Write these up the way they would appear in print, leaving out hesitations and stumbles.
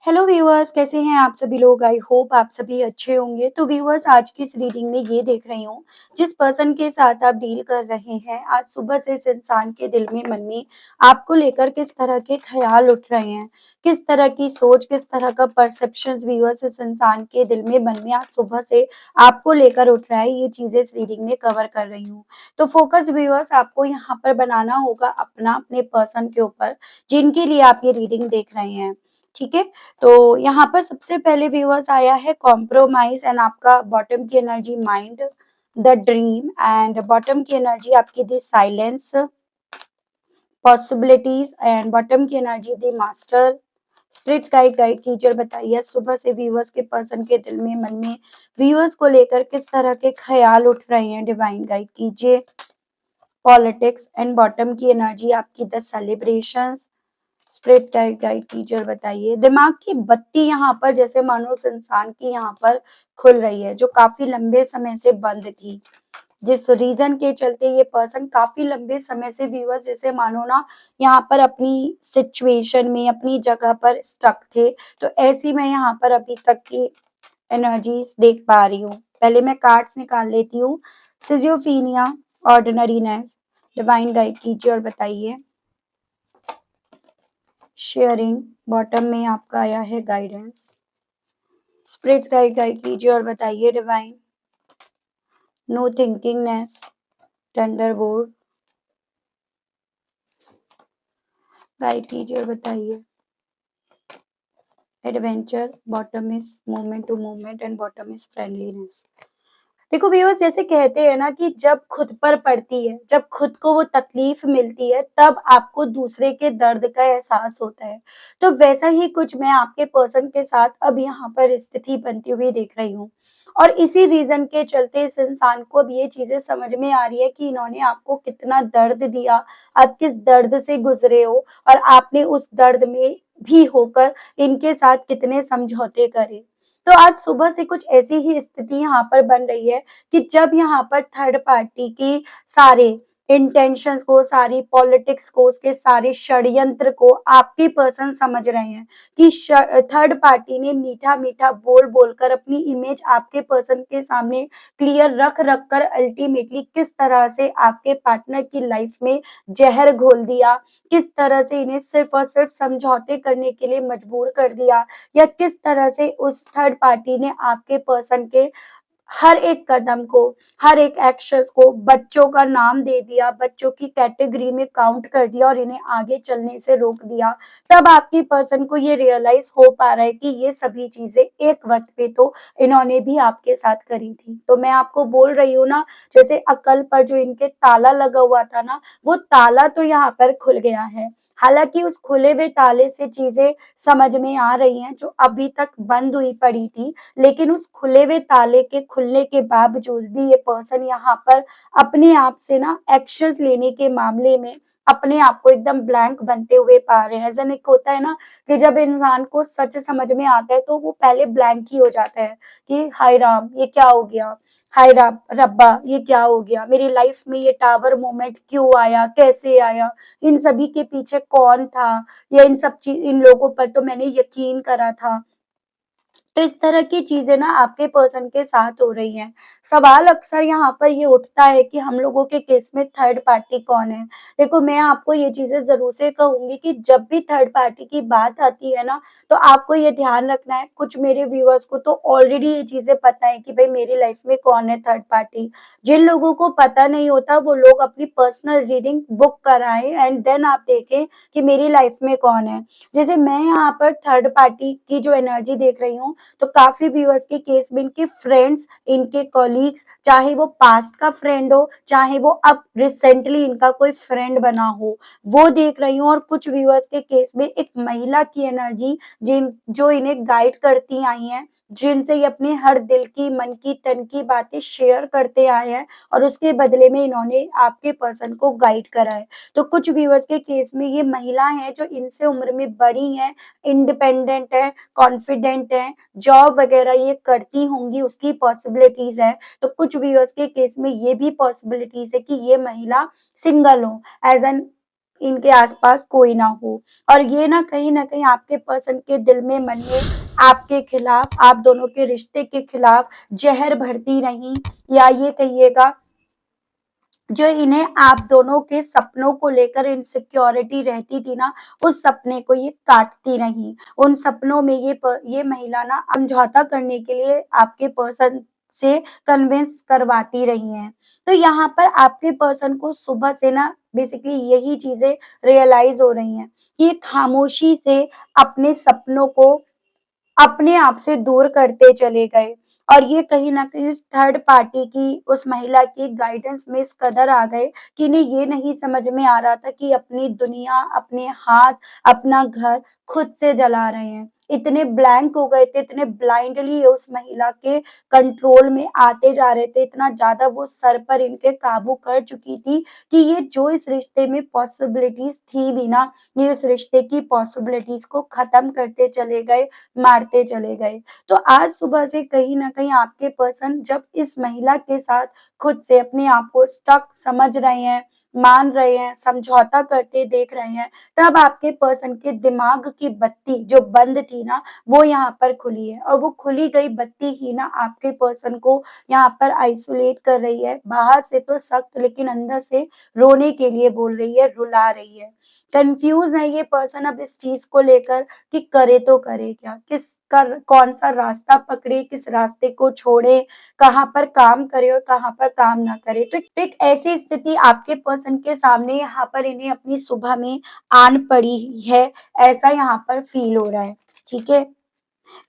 Hello viewers, कैसे हैं आप सभी लोग। आई होप आप सभी अच्छे होंगे। तो व्यूअर्स, आज की इस रीडिंग में ये देख रही हूँ, जिस पर्सन के साथ आप डील कर रहे हैं, आज सुबह से इस इंसान के दिल में, मन में आपको लेकर किस तरह के ख्याल उठ रहे हैं, किस तरह की सोच, किस तरह का परसेप्शन व्यूअर्स इस इंसान के दिल में, मन में आज सुबह से आपको लेकर उठ रहा है, ये चीजें इस रीडिंग में कवर कर रही हूँ। तो फोकस व्यूअर्स आपको यहाँ पर बनाना होगा अपने पर्सन के ऊपर, जिनके लिए आप ये रीडिंग देख रहे हैं। ठीक है। तो यहाँ पर सबसे पहले व्यूअर्स आया है कॉम्प्रोमाइज, एंड आपका बॉटम की energy mind, the dream, and bottom की एनर्जी आपकी the silence, possibilities, and bottom की energy the master. Spirit guide कीजिए और बताइए सुबह से व्यूअर्स के पर्सन के दिल में, मन में व्यूअर्स को लेकर किस तरह के ख्याल उठ रहे हैं। डिवाइन गाइड कीजिए। पॉलिटिक्स, एंड बॉटम की एनर्जी आपकी द सेलिब्रेशंस। स्पिरिट गाइड कीजिए और बताइए दिमाग की बत्ती यहाँ पर जैसे मानो उस इंसान की यहाँ पर खुल रही है, जो काफी लंबे समय से बंद थी, जिस रीजन के चलते ये पर्सन काफी लंबे समय से व्यूअर्स जैसे मानो ना यहाँ पर अपनी सिचुएशन में, अपनी जगह पर स्टक थे। तो ऐसी मैं यहाँ पर अभी तक की एनर्जीज देख पा रही हूँ। पहले मैं कार्ड्स निकाल लेती हूँ। सिजियोफीनिया, ऑर्डिनरीनेस। डिवाइन गाइड कीजिए और बताइए। शेयरिंग, बॉटम में आपका आया है गाइडेंस। स्पिरिट्स गाइड कीजिए और बताइए। Divine, no thinkingness, thunderbolt. Guide कीजिए और बताइए। Adventure, bottom is movement to movement, and bottom is friendliness. देखो व्यूअर्स, जैसे कहते हैं ना कि जब खुद पर पड़ती है, जब खुद को वो तकलीफ मिलती है, तब आपको दूसरे के दर्द का एहसास होता है। तो वैसा ही कुछ मैं आपके पर्सन के साथ अब यहाँ पर स्थिति बनती हुई देख रही हूँ। और इसी रीजन के चलते इस इंसान को अब ये चीजें समझ में आ रही है कि इन्होंने आपको कितना दर्द दिया, आप किस दर्द से गुजरे हो, और आपने उस दर्द में भी होकर इनके साथ कितने समझौते करे। तो आज सुबह से कुछ ऐसी ही स्थिति यहाँ पर बन रही है कि जब यहाँ पर थर्ड पार्टी की सारे इंटेंशंस को, सारी पॉलिटिक्स को, उसके सारे षड्यंत्र को आपके पर्सन समझ रहे हैं कि थर्ड पार्टी ने मीठा मीठा बोल बोलकर अपनी इमेज आपके पर्सन के सामने क्लियर रख रख कर अल्टीमेटली किस तरह से आपके पार्टनर की लाइफ में जहर घोल दिया, किस तरह से इन्हें सिर्फ और सिर्फ समझौते करने के लिए मजबूर कर दिया, या किस तरह से उस थर्ड पार्टी ने आपके पर्सन के हर एक कदम को, हर एक एक्शंस को बच्चों का नाम दे दिया, बच्चों की कैटेगरी में काउंट कर दिया और इन्हें आगे चलने से रोक दिया। तब आपकी पर्सन को ये रियलाइज हो पा रहा है कि ये सभी चीजें एक वक्त पे तो इन्होंने भी आपके साथ करी थी। तो मैं आपको बोल रही हूँ ना, जैसे अकल पर जो इनके ताला लगा हुआ था ना, वो ताला तो यहाँ पर खुल गया है। हालांकि उस खुले हुए ताले से चीजें समझ में आ रही हैं जो अभी तक बंद हुई पड़ी थी, लेकिन उस खुले हुए ताले के खुलने के बावजूद भी ये पर्सन यहाँ पर अपने आप से ना एक्शंस लेने के मामले में अपने आप को एकदम ब्लैंक बनते हुए पा रहे हैं। ऐसा एक होता है ना कि जब इंसान को सच समझ में आता है तो वो पहले ब्लैंक ही हो जाता है कि हाय राम, ये क्या हो गया, हाय रब्बा, ये क्या हो गया, मेरी लाइफ में ये टावर मोमेंट क्यों आया, कैसे आया, इन सभी के पीछे कौन था, या इन लोगों पर तो मैंने यकीन करा था। तो इस तरह की चीजें ना आपके पर्सन के साथ हो रही हैं। सवाल अक्सर यहाँ पर ये उठता है कि हम लोगों के केस में थर्ड पार्टी कौन है। देखो, मैं आपको ये चीजें जरूर से कहूंगी कि जब भी थर्ड पार्टी की बात आती है ना, तो आपको ये ध्यान रखना है। कुछ मेरे व्यूअर्स को तो ऑलरेडी ये चीजें पता है कि भाई मेरी लाइफ में कौन है थर्ड पार्टी। जिन लोगों को पता नहीं होता वो लोग अपनी पर्सनल रीडिंग बुक कराएं, एंड देन आप देखें कि मेरी लाइफ में कौन है। जैसे मैं यहाँ पर थर्ड पार्टी की जो एनर्जी देख रही हूँ, तो काफी व्यूअर्स के केस में इनके फ्रेंड्स, इनके कॉलीग्स, चाहे वो पास्ट का फ्रेंड हो, चाहे वो अब रिसेंटली इनका कोई फ्रेंड बना हो, वो देख रही हूँ। और कुछ व्यूअर्स के केस में एक महिला की एनर्जी जिन जो इन्हें गाइड करती आई है, जिनसे ये अपने हर दिल की, मन की, तन की बातें शेयर करते आए हैं, और उसके बदले में इन्होंने आपके पर्सन को गाइड करा है। तो कुछ व्यूअर्स के केस में ये महिला है जो इनसे उम्र में बड़ी है, इंडिपेंडेंट है, कॉन्फिडेंट है, जॉब वगैरह ये करती होंगी, उसकी पॉसिबिलिटीज है। तो कुछ व्यूअर्स के केस में ये भी पॉसिबिलिटीज है कि ये महिला सिंगल हो, एज एन इनके आसपास कोई ना हो। और ये ना कहीं आपके पर्सन के दिल में, मन में आपके खिलाफ, आप दोनों के रिश्ते के खिलाफ जहर भरती रहीं, या ये कहिएगा जो इन्हें आप दोनों के सपनों को लेकर इनसिक्योरिटी रहती थी ना, उस सपने को ये काटती रहीं। उन सपनों में ये महिला ना समझौता करने के लिए आपके पर्सन से कन्विंस करवाती रही हैं। तो यहाँ पर आपके पर्सन को सुबह से ना बेसिकली यही चीज़ें रियलाइज़ हो रही हैं कि ये खामोशी से अपने सपनों को अपने आप से दूर करते चले गए। और ये कहीं न कहीं उस थर्ड पार्टी की, उस महिला की गाइडेंस में इस कदर आ गए कि इन्हें ये नहीं समझ में आ रहा था कि अपनी दुनिया, अपने हाथ, अपना घर खुद से जला रहे हैं। इतने ब्लैंक हो गए थे, इतने ब्लाइंडली उस महिला के कंट्रोल में आते जा रहे थे, इतना ज़्यादा वो सर पर इनके काबू कर चुकी थी कि ये जो इस रिश्ते में पॉसिबिलिटीज़ थी भी ना, ये उस रिश्ते की पॉसिबिलिटीज़ को खत्म करते चले गए, मारते चले गए। तो आज सुबह से कहीं न कहीं आपके पर्सन जब इस महिला के साथ खुद से अपने आप को स्टक समझ रहे हैं, मान रहे हैं, समझौता करते देख रहे हैं, तब आपके पर्सन के दिमाग की बत्ती जो बंद थी ना, वो यहाँ पर खुली है। और वो खुली गई बत्ती ही ना आपके पर्सन को यहाँ पर आइसोलेट कर रही है। बाहर से तो सख्त, लेकिन अंदर से रोने के लिए बोल रही है, रुला रही है। कन्फ्यूज़ है ये पर्सन अब इस चीज़ को लेकर कि करे तो करे क्या? कौन-सा रास्ता पकड़े, किस रास्ते को छोड़े, कहाँ पर काम करे और कहाँ पर काम ना करे। तो एक ऐसी स्थिति आपके पर्सन के सामने यहाँ पर इन्हें अपनी सुबह में आन पड़ी है, ऐसा यहाँ पर फ़ील हो रहा है। ठीक है?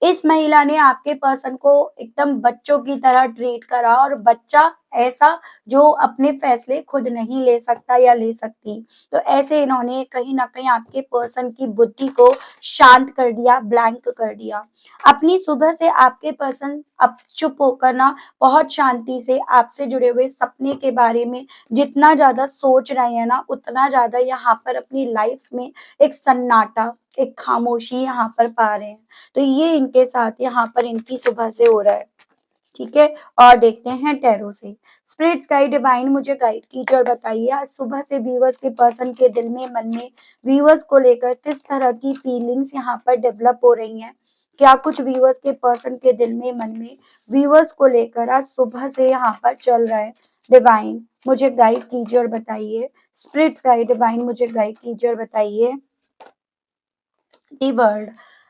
इस महिला ने आपके पर्सन को एकदम बच्चों की तरह ट्रीट करा, और बच्चा ऐसा जो अपने फैसले खुद नहीं ले सकता या ले सकती। तो ऐसे इन्होंने कहीं न कहीं आपके पर्सन की बुद्धि को शांत कर दिया, ब्लैंक कर दिया। अपनी सुबह से आपके पर्सन अब चुप होकर ना बहुत शांति से आपसे जुड़े हुए सपने के बारे में जितना ज़्यादा सोच रहे हैं ना, उतना ज़्यादा यहाँ पर अपनी लाइफ में एक सन्नाटा, एक खामोशी यहाँ पर पा रहे हैं। तो ये इनके साथ यहाँ पर इनकी सुबह से हो रहा है। ठीक है? और देखते हैं टैरो से। स्पिरिट्स गाइड डिवाइन मुझे गाइड कीजिए और बताइए आज सुबह से व्यूअर्स के पर्सन के दिल में, मन में व्यूअर्स को लेकर किस तरह की फीलिंग्स यहाँ पर डेवलप हो रही हैं? क्या कुछ व्यूअर्स के पर्सन के दिल में, मन में व्यूअर्स को लेकर आज सुबह से यहाँ पर चल रहा है? डिवाइन मुझे गाइड कीजिए और बताइए। स्पिरिट्स गाइड डिवाइन मुझे गाइड कीजिए और बताइए। The world.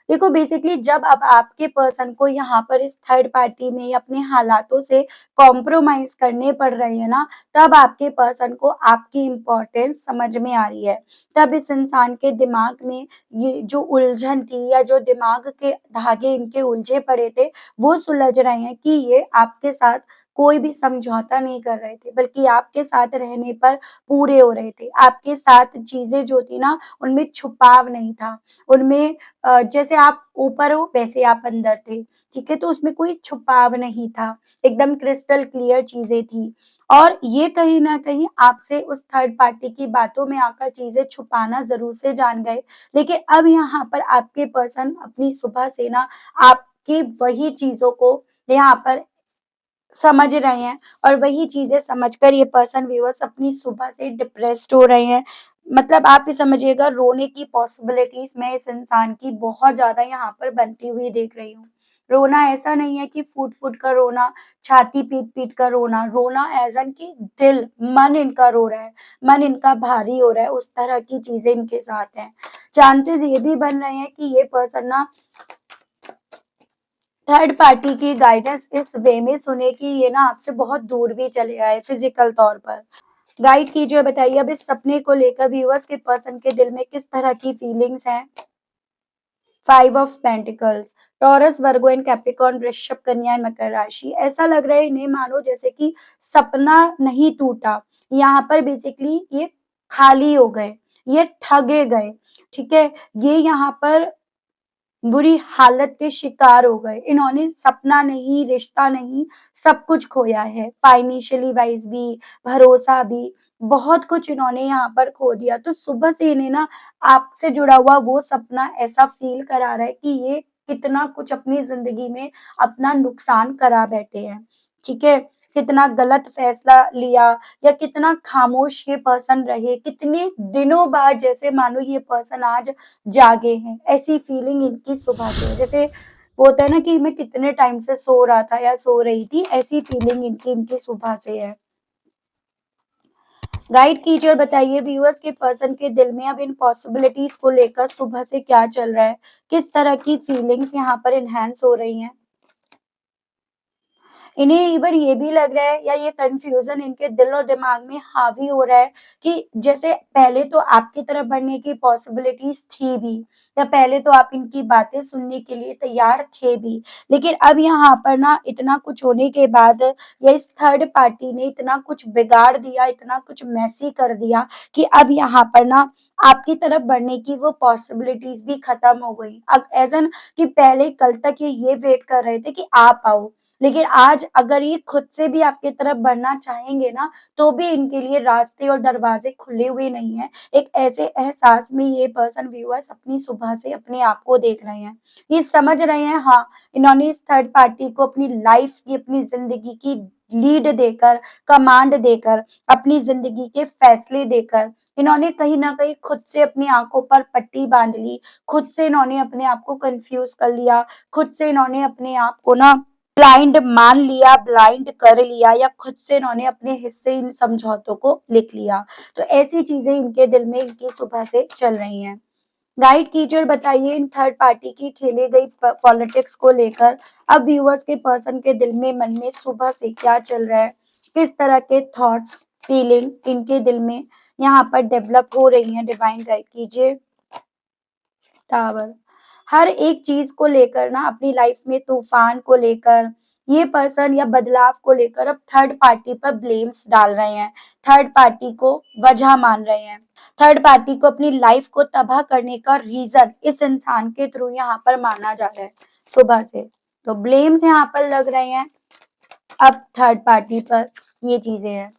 देखो बेसिकली जब अब आपके पर्सन को यहाँ पर इस थर्ड पार्टी में अपने हालातों से कॉम्प्रोमाइज करने पड़ रहे हैं ना, तब आपके पर्सन को आपकी इम्पोर्टेंस समझ में आ रही है। तब इस इंसान के दिमाग में ये जो उलझन थी, या जो दिमाग के धागे इनके उलझे पड़े थे, वो सुलझ रहे हैं कि ये आपके साथ कोई भी समझौता नहीं कर रहे थे, बल्कि आपके साथ रहने पर पूरे हो रहे थे। आपके साथ चीज़ें जो थी ना, उनमें छुपाव नहीं था। उनमें जैसे आप ऊपर हो वैसे आप अंदर थे, ठीक है? तो उसमें कोई छुपाव नहीं था, एकदम क्रिस्टल क्लियर चीज़ें थी। और ये कहीं न कहीं आपसे उस थर्ड पार्टी की बातों में आकर चीज़ें छुपाना ज़रूर से जान गए। लेकिन अब यहाँ पर आपके पर्सन अपनी सुबह से ना आपकी वही चीज़ों को यहाँ पर समझ रहे हैं, और वही चीज़ें समझकर ये पर्सन व्यूअर्स अपनी सुबह से डिप्रेस्ड हो रहे हैं। मतलब आप ये समझिएगा रोने की पॉसिबिलिटीज़ मैं इस इंसान की बहुत ज़्यादा यहाँ पर बनती हुई देख रही हूँ। रोना ऐसा नहीं है कि फूट-फूट कर रोना, छाती पीट-पीट कर रोना, रोना ऐज़ एन कि दिल, मन इनका रो रहा है, मन इनका भारी हो रहा है, उस तरह की चीज़ें इनके साथ हैं। चांसेज़ ये भी बन रहे हैं कि ये पर्सन ना थर्ड पार्टी की गाइडेंस इस वे में सुने कि ये ना आपसे बहुत दूर भी चले आए फिजिकल तौर पर। गाइड कीजिए और बताइए अब इस सपने को लेकर व्यूअर्स के पर्सन के दिल में किस तरह की फीलिंग्स हैं? 5 of pentacles, taurus, Virgo and Capricorn, वृषभ, कन्या एंड मकर राशि। ऐसा लग रहा है इन्हें मानो जैसे कि सपना नहीं टूटा। यहाँ पर बेसिकली ये खाली हो गए, ये ठगे गए, ठीक है? ये यहाँ पर बुरी हालत के शिकार हो गए। इन्होंने सपना नहीं, रिश्ता नहीं, सब कुछ खोया है। फाइनेंशियली वाइज़ भी, भरोसा भी, बहुत कुछ इन्होंने यहाँ पर खो दिया। तो सुबह से इन्हें ना आपसे जुड़ा हुआ वो सपना ऐसा फ़ील करा रहा है कि ये कितना कुछ अपनी ज़िंदगी में अपना नुकसान करा बैठे हैं। ठीक है? कितना गलत फैसला लिया या कितना खामोश ये पर्सन रहे, कितने दिनों बाद जैसे मानो ये पर्सन आज जागे हैं, ऐसी फीलिंग इनकी सुबह से है। जैसे वो होता है ना कि मैं कितने टाइम से सो रहा था या सो रही थी, ऐसी फीलिंग इनकी इनकी सुबह से है। गाइड कीजिए और बताइए व्यूअर्स के पर्सन के दिल में अब इन पॉसिबिलिटीज को लेकर सुबह से क्या चल रहा है, किस तरह की फीलिंग्स यहाँ पर इनहैंस हो रही हैं। इन्हें इवन ये भी लग रहा है या ये कंफ्यूजन इनके दिल और दिमाग में हावी हो रहा है कि जैसे पहले तो आपकी तरफ बढ़ने की पॉसिबिलिटीज थी भी, या पहले तो आप इनकी बातें सुनने के लिए तैयार थे भी, लेकिन अब यहाँ पर ना इतना कुछ होने के बाद या इस थर्ड पार्टी ने इतना कुछ बिगाड़ दिया, इतना कुछ मैसी कर दिया कि अब यहाँ पर ना आपकी तरफ बढ़ने की वो पॉसिबिलिटीज भी खत्म हो गई। अब एजन कि पहले कल तक ये वेट कर रहे थे कि आप आओ, लेकिन आज अगर ये खुद से भी आपकी तरफ बढ़ना चाहेंगे ना, तो भी इनके लिए रास्ते और दरवाजे खुले हुए नहीं है। एक ऐसे एहसास में ये पर्सन व्यूअर्स अपनी सुबह से अपने आप को देख रहे हैं। ये समझ रहे हैं, हाँ, इन्होंने इस थर्ड पार्टी को अपनी लाइफ की, अपनी ज़िंदगी की लीड देकर, कमांड देकर, अपनी ज़िंदगी के फैसले देकर, इन्होंने कहीं न कहीं खुद से अपनी आँखों पर पट्टी बाँध ली, खुद से इन्होंने अपने आप को कन्फ्यूज़ कर लिया, खुद से इन्होंने अपने आप को ना ब्लाइंड मान लिया, ब्लाइंड कर लिया, या खुद से इन्होंने अपने हिस्से इन समझौतों को लिख लिया। तो ऐसी चीज़ें इनके दिल में इनकी सुबह से चल रही हैं। गाइड कीजिए और बताइए इन थर्ड पार्टी की खेली गई पॉलिटिक्स को लेकर अब व्यूअर्स के पर्सन के दिल में, मन में सुबह से क्या चल रहा है? किस तरह के थॉट्स, फीलिंग्स इनके दिल में यहाँ पर डेवलप हो रही हैं? डिवाइन गाइड कीजिए। टावर, हर एक चीज को लेकर ना, अपनी लाइफ में तूफान को लेकर, ये पर्सन या बदलाव को लेकर अब थर्ड पार्टी पर ब्लेम्स डाल रहे हैं, थर्ड पार्टी को वजह मान रहे हैं, थर्ड पार्टी को अपनी लाइफ को तबाह करने का रीजन इस इंसान के थ्रू यहाँ पर माना जा रहा है सुबह से। तो ब्लेम्स यहाँ पर लग रहे हैं अब थर्ड पार्टी पर, ये चीजें हैं।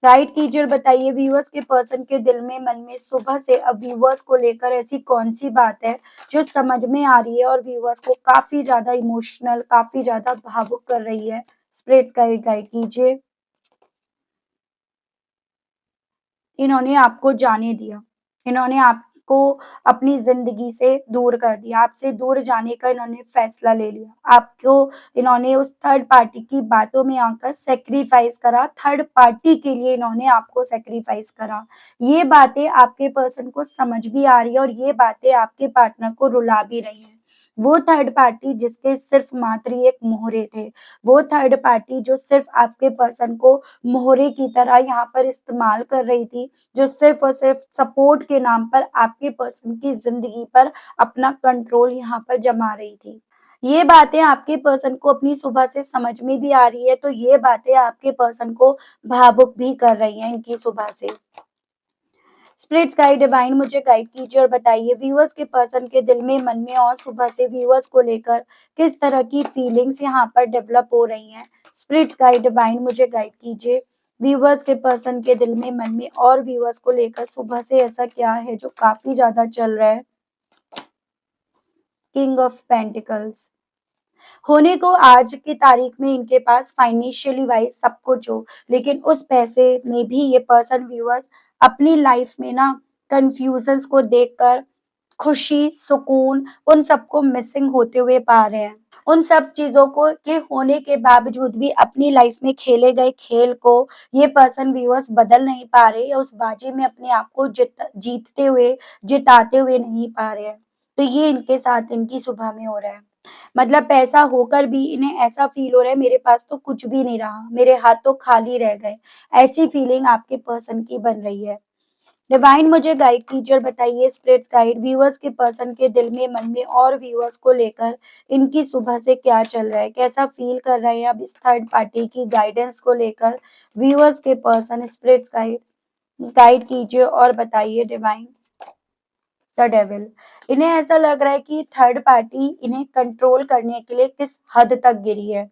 गाइड कीजिए और बताइए व्यूअर्स के पर्सन के दिल में, मन में सुबह से अब व्यूअर्स को लेकर ऐसी कौन सी बात है जो समझ में आ रही है और व्यूअर्स को काफी ज्यादा इमोशनल, काफी ज्यादा भावुक कर रही है। स्पिरिट्स गाइड गाइड कीजिए। इन्होंने आपको जाने दिया, इन्होंने आपको अपनी ज़िंदगी से दूर कर दिया, आपसे दूर जाने का इन्होंने फैसला ले लिया। आपको इन्होंने उस थर्ड पार्टी की बातों में आकर सैक्रिफाइस करा, थर्ड पार्टी के लिए इन्होंने आपको सैक्रिफाइस करा। ये बातें आपके पर्सन को समझ भी आ रही है और ये बातें आपके पार्टनर को रुला भी रही हैं। वो थर्ड पार्टी जिसके सिर्फ मात्र एक मोहरे थे, वो थर्ड पार्टी जो सिर्फ आपके पर्सन को मोहरे की तरह यहाँ पर इस्तेमाल कर रही थी, जो सिर्फ और सिर्फ सपोर्ट के नाम पर आपके पर्सन की ज़िंदगी पर अपना कंट्रोल यहाँ पर जमा रही थी। ये बातें आपके पर्सन को अपनी सुबह से समझ में भी आ रही है, तो ये बातें आपके पर्सन को भावुक भी कर रही हैं इनकी सुबह से। स्पिरिट्स गाइड डिवाइन मुझे गाइड कीजिए और बताइए व्यूअर्स के पर्सन के दिल में, मन में और सुबह से व्यूअर्स को लेकर किस तरह की फीलिंग्स यहाँ पर डेवलप हो रही हैं। स्पिरिट्स गाइड डिवाइन मुझे गाइड कीजिए व्यूअर्स के पर्सन के दिल में, मन में और व्यूअर्स को लेकर सुबह से ऐसा क्या है जो काफी ज्यादा चल रहा है। किंग ऑफ पेंटिकल्स, होने को आज की तारीख में इनके पास फाइनेंशियली वाइज सब कुछ हो, लेकिन उस पैसे में भी ये पर्सन व्यूअर्स अपनी लाइफ में ना कंफ्यूजन्स को देखकर खुशी, सुकून उन सबको मिसिंग होते हुए पा रहे हैं। उन सब चीज़ों को के होने के बावजूद भी अपनी लाइफ में खेले गए खेल को ये पर्सन व्यूअर्स बदल नहीं पा रहे, या उस बाजी में अपने आप को जीतते हुए, जिताते हुए नहीं पा रहे हैं। तो ये इनके साथ इनकी सुबह में हो रहा है। मतलब पैसा होकर भी इन्हें ऐसा फ़ील हो रहा है मेरे पास तो कुछ भी नहीं रहा, मेरे हाथ तो खाली रह गए। ऐसी फीलिंग आपके पर्सन की बन रही है। डिवाइन मुझे गाइड कीजिए और बताइए स्पिरिट्स गाइड व्यूअर्स के पर्सन के दिल में, मन में और व्यूअर्स को लेकर इनकी सुबह से क्या चल रहा है, कैसा फील कर रहे हैं अब इस थर्ड पार्टी की गाइडेंस को लेकर। व्यूअर्स के पर्सन स्पिरिट्स गाइड गाइड कीजिए और बताइए डिवाइन। द डेविल, इन्हें ऐसा लग रहा है कि थर्ड पार्टी इन्हें कंट्रोल करने के लिए किस हद तक गिरी है।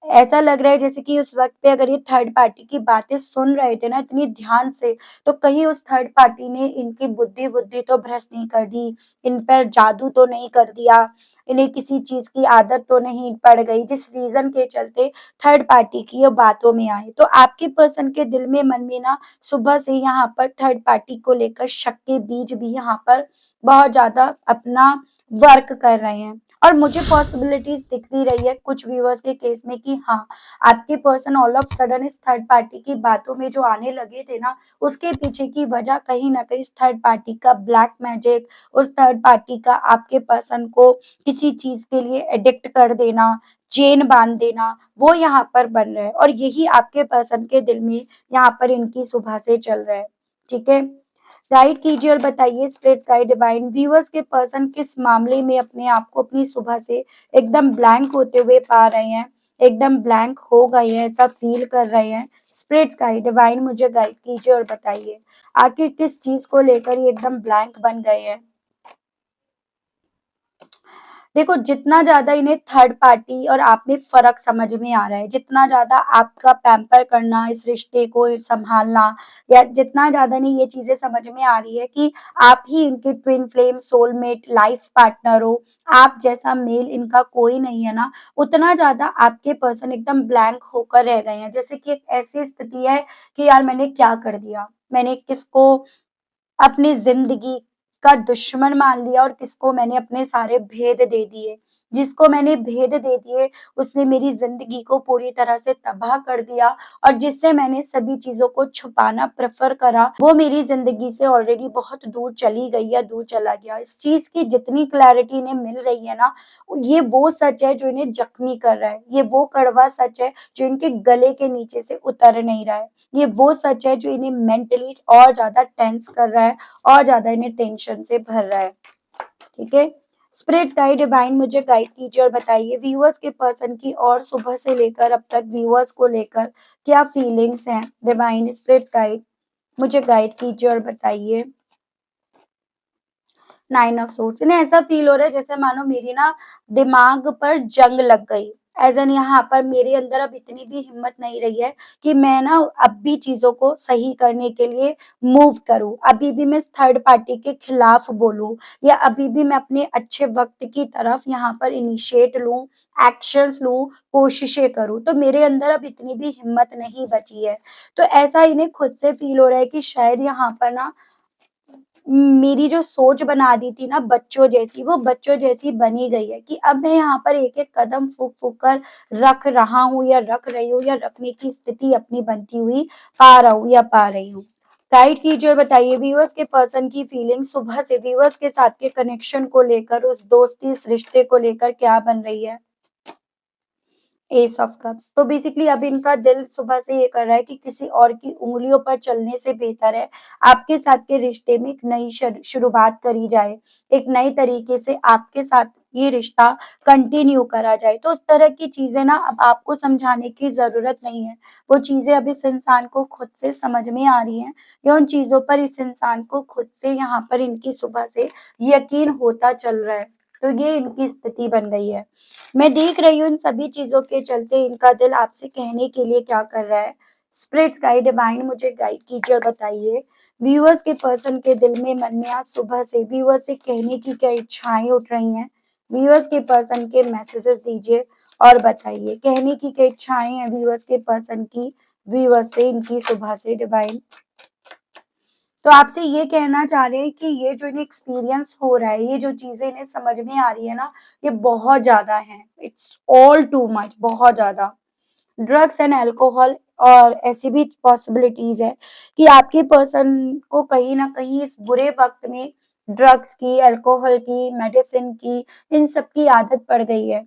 ऐसा लग रहा है जैसे कि उस वक़्त पे अगर ये थर्ड पार्टी की बातें सुन रहे थे ना इतनी ध्यान से, तो कहीं उस थर्ड पार्टी ने इनकी बुद्धि-वुद्धि तो भ्रष्ट नहीं कर दी, इन पर जादू तो नहीं कर दिया, इन्हें किसी चीज़ की आदत तो नहीं पड़ गई, जिस रीज़न के चलते थर्ड पार्टी की ये बातों में आए। तो आपके पर्सन के दिल में, मन में ना सुबह से यहाँ पर थर्ड पार्टी को लेकर शक के बीज भी यहाँ पर बहुत ज़्यादा अपना वर्क कर रहे हैं। और मुझे पॉसिबिलिटीज़ दिख भी रही है कुछ व्यूअर्स के केस में कि हाँ, आपके पर्सन ऑल ऑफ सडन इस थर्ड पार्टी की बातों में जो आने लगे थे ना, उसके पीछे की वजह कहीं न कहीं उस थर्ड पार्टी का ब्लैक मैजिक, उस थर्ड पार्टी का आपके पर्सन को किसी चीज़ के लिए एडिक्ट कर देना, चेन बाँध देना, वो यहाँ पर बन रहा है और यही आपके पर्सन के दिल में यहाँ पर इनकी सुबह से चल रहा है। ठीक है? गाइड कीजिए और बताइए स्पिरिट गाइड डिवाइन व्यूअर्स के पर्सन किस मामले में अपने आप को अपनी सुबह से एकदम ब्लैंक होते हुए पा रहे हैं, एकदम ब्लैंक हो गए हैं, ऐसा फील कर रहे हैं। स्पिरिट गाइड डिवाइन मुझे गाइड कीजिए और बताइए आखिर किस चीज को लेकर ये एकदम ब्लैंक बन गए हैं। देखो, जितना ज़्यादा इन्हें थर्ड पार्टी और आप में फ़र्क समझ में आ रहा है, जितना ज़्यादा आपका पैम्पर करना, इस रिश्ते को सँभालना या जितना ज़्यादा इन्हें ये चीज़ें समझ में आ रही है कि आप ही इनके twin flame, soulmate, life partner हो, आप जैसा मेल इनका कोई नहीं है ना, उतना ज़्यादा आपके पर्सन एकदम ब्लैंक होकर रह गए हैं। जैसे कि एक ऐसी स्थिति है कि यार मैंने क्या कर दिया? मैंने किसको अपनी ज़िंदगी का दुश्मन मान लिया और किसको मैंने अपने सारे भेद दे दिए। जिसको मैंने भेद दे दिए, उसने मेरी ज़िंदगी को पूरी तरह से तबाह कर दिया और जिससे मैंने सभी चीज़ों को छुपाना प्रेफ़र करा, वो मेरी ज़िंदगी से ऑलरेडी बहुत दूर चली गई या दूर चला गया। इस चीज़ की जितनी क्लैरिटी इन्हें मिल रही है ना, ये वो सच है जो इन्हें ज़ख्मी कर रहा है। ये वो कड़वा सच है जो इनके गले के नीचे से उतर नहीं रहा है। ये वो सच है जो इन्हें मेंटली और ज़्यादा टेंस कर रहा है और ज़्यादा इन्हें टेंशन से भर रहा है। ठीक है? स्पिरिट गाइड डिवाइन मुझे गाइड कीजिए और बताइए व्यूअर्स के पर्सन की और सुबह से लेकर अब तक व्यूअर्स को लेकर क्या फीलिंग्स हैं? डिवाइन स्पिरिट गाइड मुझे गाइड कीजिए और बताइए। 9 ऑफ सोर्ड्स इन्हें ऐसा फ़ील हो रहा है जैसे मानो मेरी ना दिमाग पर जंग लग गई। ऐज़ एन यहाँ पर मेरे अंदर अब इतनी भी हिम्मत नहीं रही है कि मैं ना अब भी चीज़ों को सही करने के लिए मूव करूँ। अभी भी मैं इस थर्ड पार्टी के खिलाफ बोलूँ या अभी भी मैं अपने अच्छे वक़्त की तरफ यहाँ पर इनिशिएट लूँ, एक्शंस लूँ, कोशिशें करूँ। तो मेरे अंदर अब इतनी भी हिम्मत नहीं बची है। तो ऐसा इन्हें खुद से फ़ील हो रहा है कि शायद यहाँ पर ना मेरी जो सोच बना दी थी ना बच्चों जैसी, वो बच्चों जैसी बनी गई है कि अब मैं यहाँ पर एक-एक कदम फूँक-फूँक कर रख रहा हूँ या रख रही हूँ या रखने की स्थिति अपनी बनती हुई पा रहा हूँ या पा रही हूँ। गाइड कीजिए और बताइए व्यूअर्स के पर्सन की फीलिंग सुबह से व्यूअर्स के साथ के कनेक्शन को लेकर, उस दोस्ती, उस रिश्ते को लेकर क्या बन रही है? एस ऑफ कप्स तो बेसिकली अब इनका दिल सुबह से ये कर रहा है कि किसी और की उँगलियों पर चलने से बेहतर है आपके साथ के रिश्ते में एक नई शुरुआत करी जाए। एक नए तरीके से आपके साथ ये रिश्ता कंटिन्यू करा जाए। तो उस तरह की चीज़ें ना अब आपको समझाने की ज़रूरत नहीं है। वो चीज़ें अब इस इंसान को खुद से समझ में आ रही हैं या उन चीज़ों पर इस इंसान को खुद से यहाँ पर इनकी सुबह से यकीन होता चल रहा है। तो ये इनकी स्थिति बन गई है। मैं देख रही हूँ इन सभी चीज़ों के चलते इनका दिल आपसे कहने के लिए क्या कर रहा है। स्पिरिट्स गाइड डिवाइन मुझे गाइड कीजिए और बताइए व्यूअर्स के पर्सन के दिल में, मन में आज सुबह से व्यूअर्स से कहने की क्या इच्छाएं उठ रही हैं। व्यूअर्स के पर्सन के मैसेजेस दीजिए और बताइए कहने की क्या इच्छाएं हैं व्यूअर्स के पर्सन की, व्यूअर्स से इनकी सुबह से डिवाइन। तो आपसे ये कहना चाह रहे हैं कि ये जो इन्हें एक्सपीरियंस हो रहा है, ये जो चीज़ें इन्हें समझ में आ रही है ना, ये बहुत ज़्यादा हैं। इट्स ऑल टू मच बहुत ज़्यादा। ड्रग्स एंड अल्कोहल और ऐसी भी पॉसिबिलिटीज़ है कि आपके पर्सन को कहीं न कहीं इस बुरे वक़्त में ड्रग्स की, अल्कोहल की, मेडिसिन की, इन सब की आदत पड़ गई है।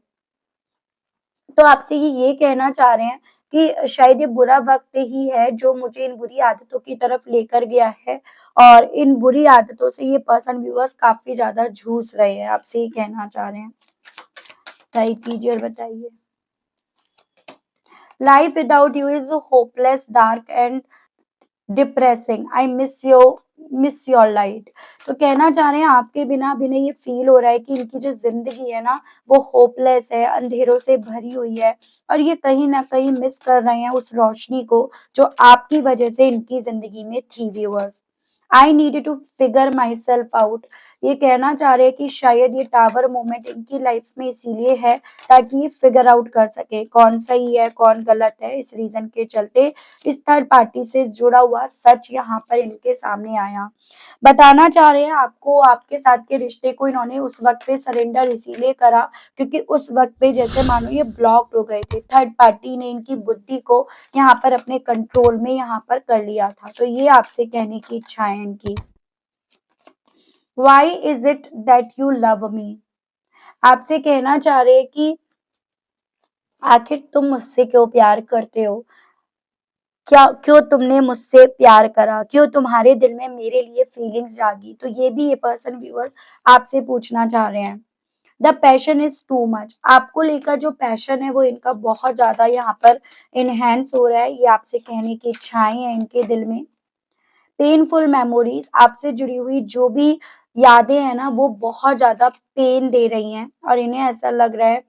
तो आपसे ये कहना चाह रहे हैं कि शायद ये बुरा वक़्त ही है जो मुझे इन बुरी आदतों की तरफ लेकर गया है और इन बुरी आदतों से ये पर्सन व्यूअर्स काफ़ी ज़्यादा जूझ रहे हैं, आपसे ये कहना चाह रहे हैं। टाइप कीजिए और बताइए। Life without you is hopeless, dark and depressing, I miss your light. तो कहना चाह रहे हैं आपके बिना भी इन्हें ये फील हो रहा है कि इनकी जो ज़िंदगी है ना, वो होपलेस है, अंधेरों से भरी हुई है और ये कहीं न कहीं मिस कर रहे हैं उस रोशनी को जो आपकी वजह से इनकी ज़िंदगी में थी viewers. I needed to figure my self out. ये कहना चाह रहे हैं कि शायद ये टावर मोमेंट इनकी लाइफ में इसीलिए है ताकि ये फिगर आउट कर सके कौन सही है, कौन गलत है। इस रीज़न के चलते इस थर्ड पार्टी से जुड़ा हुआ सच यहाँ पर इनके सामने आया। बताना चाह रहे हैं आपको आपके साथ के रिश्ते को इन्होंने उस वक़्त पे सरेंडर इसीलिए करा क्योंकि उस वक़्त पे जैसे मानो ये ब्लॉक्ड हो गए थे। थर्ड पार्टी ने इनकी बुद्धि को यहाँ पर अपने कंट्रोल में यहाँ पर कर लिया था। तो ये आपसे कहने की इच्छा है इनकी। Why is it that you love me? आपसे कहना चाह रहे हैं कि आखिर तुम मुझसे क्यों प्यार करते हो? क्या क्यों तुमने मुझसे प्यार करा? क्यों तुम्हारे दिल में मेरे लिए फीलिंग्स जागी? तो ये भी ये पर्सन व्यूअर्स आपसे पूछना चाह रहे हैं। The passion is too much. आपको लेकर जो पैशन है वो इनका बहुत ज़्यादा यहाँ पर एनहांस हो रहा है। ये आपसे कहने की इच्छाएँ हैं इनके दिल में। पेनफुल मेमोरीज़ आपसे जुड़ी हुई जो भी यादें हैं ना वो बहुत ज़्यादा पेन दे रही हैं और इन्हें ऐसा लग रहा है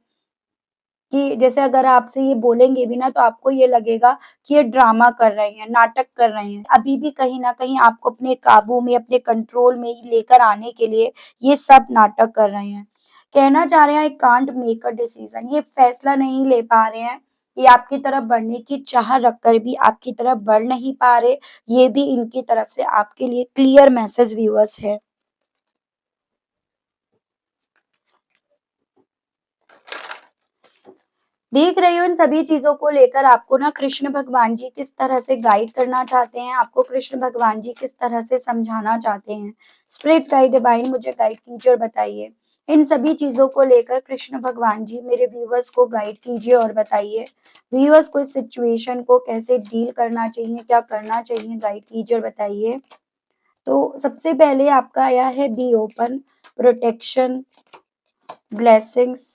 कि जैसे अगर आपसे ये बोलेंगे भी ना तो आपको ये लगेगा कि ये ड्रामा कर रहे हैं, नाटक कर रहे हैं। अभी भी कहीं न कहीं आपको अपने काबू में, अपने कंट्रोल में ही लेकर आने के लिए ये सब नाटक कर रहे हैं। कहना चाह रहे हैं I can't make a decision. ये फैसला नहीं ले पा रहे हैं। ये आपकी तरफ बढ़ने की चाह रखकर भी आपकी तरफ बढ़ नहीं पा रहे। ये भी इनकी तरफ से आपके लिए क्लियर मैसेज व्यूअर्स है। देख रही हूँ इन सभी चीज़ों को लेकर आपको ना कृष्ण भगवान जी किस तरह से गाइड करना चाहते हैं, आपको कृष्ण भगवान जी किस तरह से समझाना चाहते हैं। स्पिरिट गाइड डिवाइन मुझे गाइड कीजिए और बताइए। इन सभी चीज़ों को लेकर कृष्ण भगवान जी मेरे व्यूअर्स को गाइड कीजिए और बताइए। व्यूअर्स को इस सिचुएशन को कैसे डील करना चाहिए, क्या करना चाहिए, गाइड कीजिए और बताइए। तो सबसे पहले आपका आया है be open, protection, blessings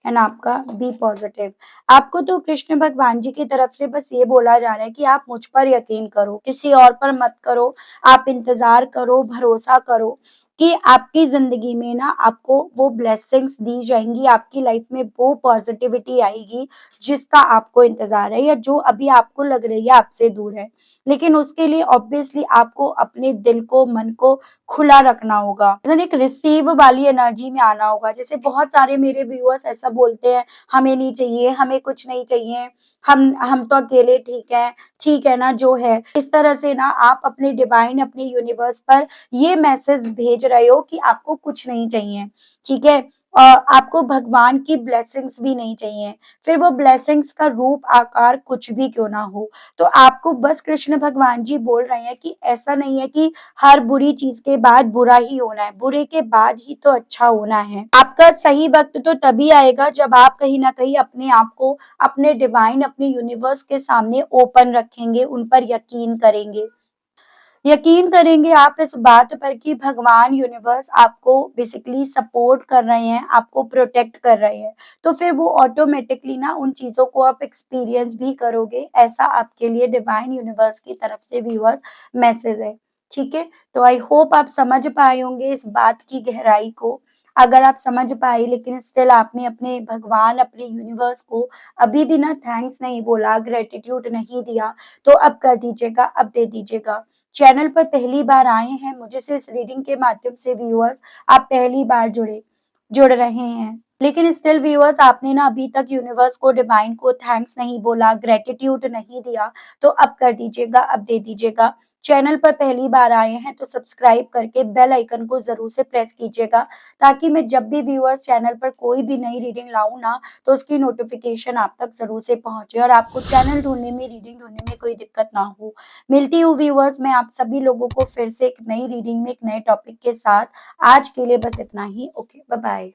and आपका बी पॉजिटिव। आपको तो कृष्ण भगवान जी की तरफ से बस ये बोला जा रहा है कि आप मुझ पर यकीन करो, किसी और पर मत करो। आप इंतज़ार करो, भरोसा करो कि आपकी ज़िंदगी में ना आपको वो ब्लेसिंग्स दी जाएँगी, आपकी लाइफ में वो पॉजिटिविटी आएगी जिसका आपको इंतज़ार है या जो अभी आपको लग रही है आपसे दूर है। लेकिन उसके लिए ऑब्वियसली आपको अपने दिल को, मन को खुला रखना होगा। एक रिसीव वाली एनर्जी में आना होगा। जैसे बहुत सारे मेरे व्यूअर्स ऐसा बोलते हैं, हमें नहीं चाहिए, हमें कुछ नहीं चाहिए, हम तो अकेले ठीक है ना जो है। इस तरह से ना आप अपने डिवाइन, अपने यूनिवर्स पर ये मैसेज भेज रहे हो कि आपको कुछ नहीं चाहिए, ठीक है? आपको भगवान की ब्लेसिंग्स भी नहीं चाहिए, फिर वो ब्लेसिंग्स का रूप, आकार कुछ भी क्यों ना हो। तो आपको बस कृष्ण भगवान जी बोल रहे हैं कि ऐसा नहीं है कि हर बुरी चीज़ के बाद बुरा ही होना है, बुरे के बाद ही तो अच्छा होना है। आपका सही वक़्त तो तभी आएगा जब आप कहीं न कहीं अपने आप को, अपने डिवाइन, अपने यूनिवर्स के सामने ओपन रखेंगे, उन पर यकीन करेंगे। यकीन करेंगे आप इस बात पर कि भगवान, यूनिवर्स आपको बेसिकली सपोर्ट कर रहे हैं, आपको प्रोटेक्ट कर रहे हैं। तो फिर वो ऑटोमैटिकली ना उन चीज़ों को आप एक्सपीरियंस भी करोगे, ऐसा आपके लिए डिवाइन यूनिवर्स की तरफ से व्यूअर्स मैसेज है, ठीक है? तो आई होप आप समझ पाए होंगे इस बात की गहराई को। अगर आप समझ पाए लेकिन स्टिल आपने अपने भगवान, अपने यूनिवर्स को अभी भी ना थैंक्स नहीं बोला, ग्रैटिट्यूड नहीं दिया, तो अब कर दीजिएगा, अब दे दीजिएगा। चैनल पर पहली बार आए हैं, मुझे से इस रीडिंग के माध्यम से व्यूअर्स आप पहली बार जुड़ रहे हैं। लेकिन स्टिल व्यूअर्स आपने ना अभी तक यूनिवर्स को, डिवाइन को थैंक्स नहीं बोला, ग्रैटिट्यूड नहीं दिया, तो अब कर दीजिएगा, अब दे दीजिएगा। चैनल पर पहली बार आए हैं तो सब्सक्राइब करके बेल आइकन को ज़रूर से प्रेस कीजिएगा ताकि मैं जब भी व्यूअर्स चैनल पर कोई भी नई रीडिंग लाऊँ ना तो उसकी नोटिफ़िकेशन आप तक ज़रूर से पहुँचे और आपको चैनल ढूँढने में, रीडिंग ढूँढने में कोई दिक्कत ना हो। मिलती हूँ व्यूअर्स मैं आप सभी लोगों को फिर से एक नई रीडिंग में एक नए टॉपिक के साथ। आज के लिए बस इतना ही। Okay, bye bye.